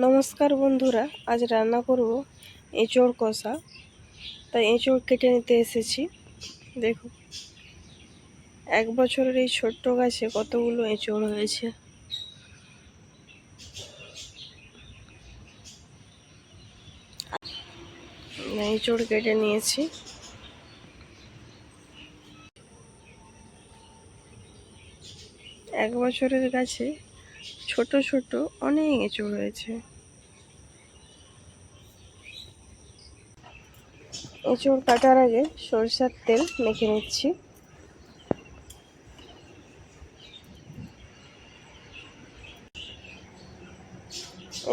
নমস্কার বন্ধুরা, আজ রান্না করব এঁচোড় কষা। তাই এঁচোড় কেটে নিতে এসেছি। দেখুন, 1 বছরের এই ছোট্ট গাছে কতগুলো এঁচোড় হয়েছে। এঁচোড় কেটে নিয়েছি। এক বছরের গাছে ছোট ছোট অনেক এঁচোড় হয়েছে। এঁচোড় কাটার আগে সরষের তেল মেখে নিচ্ছি।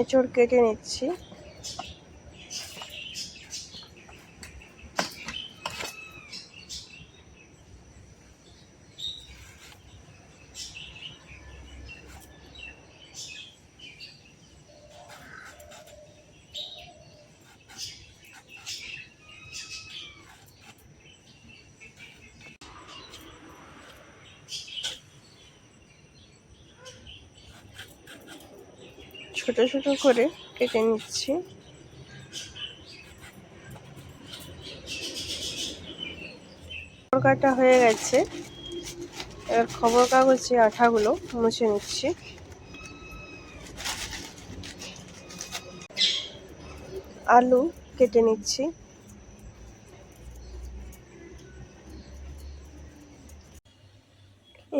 এঁচোড় কেটে নিচ্ছি। ছোট ছোট করে কেটে নিচ্ছি। কাটা হয়ে গেছে। এবার খবর কাগজে আঠাগুলো মুছে নিচ্ছি। আলু কেটে নিচ্ছি।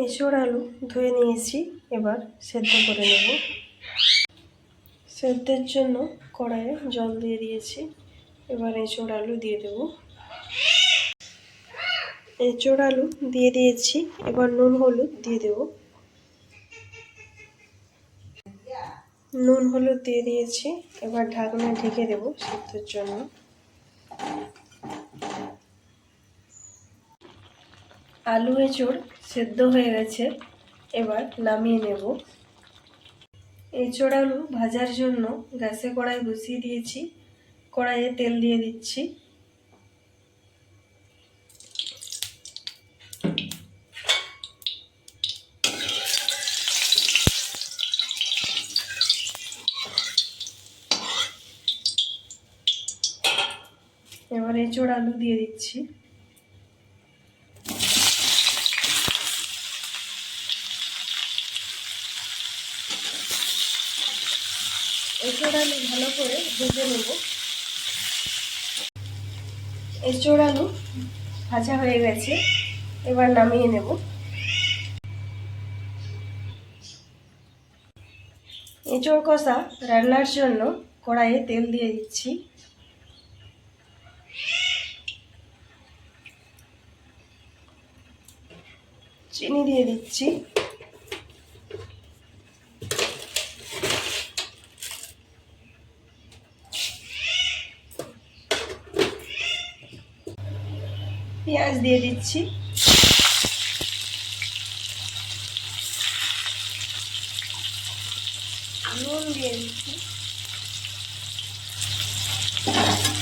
এঁচোড় আলু ধুয়ে নিয়েছি, এবার সেদ্ধ করে নেব। সেদ্ধের জন্য কড়াইয়ে জল দিয়ে দিয়েছি। এবার এঁচোড় আলু দিয়ে দেব। এঁচোড় আলু দিয়ে দিয়েছি, এবার নুন হলুদ দিয়ে দেব। নুন হলুদ দিয়ে দিয়েছি, এবার ঢাকনা ঢেকে দেব সেদ্ধর জন্য। আলু এঁচোড় সেদ্ধ হয়ে গেছে, এবার নামিয়ে নেব। এঁচোড় আলু ভাজার জন্য গ্যাসে কড়াই বসিয়ে দিয়েছি। কড়াইয়ে তেল দিয়ে দিচ্ছি। এবার এঁচোড় আলু দিয়ে দিচ্ছি। এঁচোড় আলু ভালো করে ভেজে নেব। এঁচোড় আলু ভাজা হয়ে গেছে, এবার নামিয়ে নেব। এঁচোড় কষা রান্নার জন্য কড়াইয়ে তেল দিয়ে দিচ্ছি। চিনি দিয়ে দিচ্ছি। পেঁয়াজ দিয়ে দিচ্ছি। নুন দিয়ে দিচ্ছি।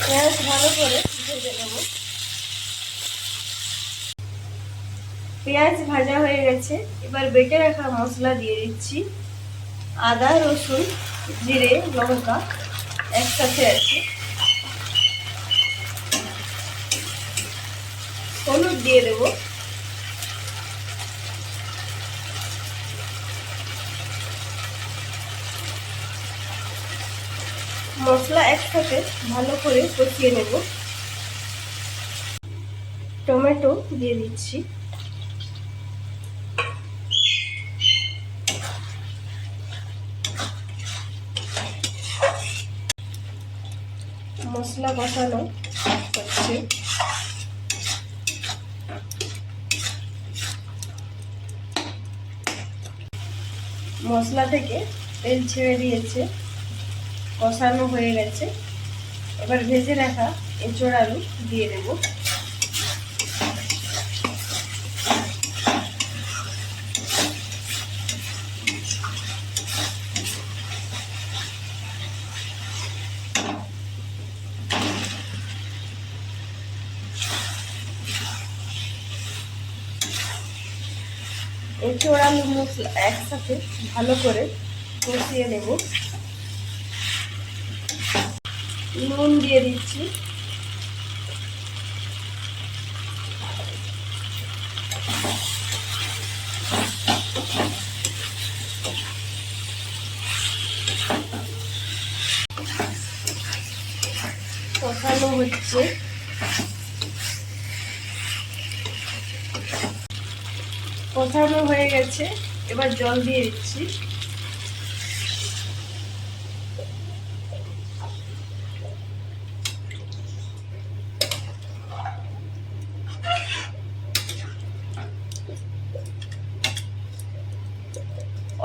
পেঁয়াজ ভালো করে ভেজে নেব। পেঁয়াজ ভাজা হয়ে গেছে, এবার বেটে রাখা মশলা দিয়ে দিচ্ছি। আদা, রসুন, জিরে, লঙ্কা একসাথে আছে। হলুদ দিয়ে দেব। মশলা একসাথে ভালো করে কষিয়ে নেব। টমেটো দিয়ে দিচ্ছি। মশলা কষানো হচ্ছে। মশলা থেকে তেল ছেড়ে দিয়েছে, কষানো হয়ে গেছে। এবার ভেজে রাখা এঁচোড় আলু দিয়ে দেব। এঁচোড় আলু মশলা একসাথে ভালো করে কষিয়ে নেব। নুন দিয়ে দিচ্ছি, কষানো হচ্ছে। কষানো হয়ে গেছে, এবার জল দিয়ে দিচ্ছি।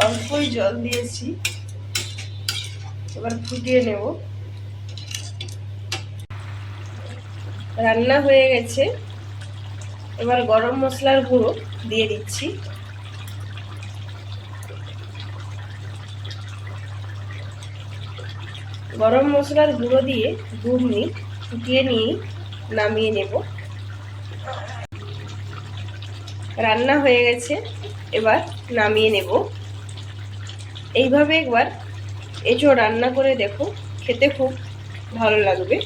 অল্পই জল দিয়েছি, এবার ফুটিয়ে নেব। রান্না হয়ে গেছে, এবার গরম মশলার গুঁড়ো দিয়ে দিচ্ছি। গরম মশলার গুঁড়ো দিয়ে 2 মিনিট ফুটিয়ে নিয়ে নামিয়ে নেব। রান্না হয়ে গেছে, এবার নামিয়ে নেব। এইভাবে একবার এঁচোড় রান্না করে দেখো, খেতে খুব ভালো লাগবে।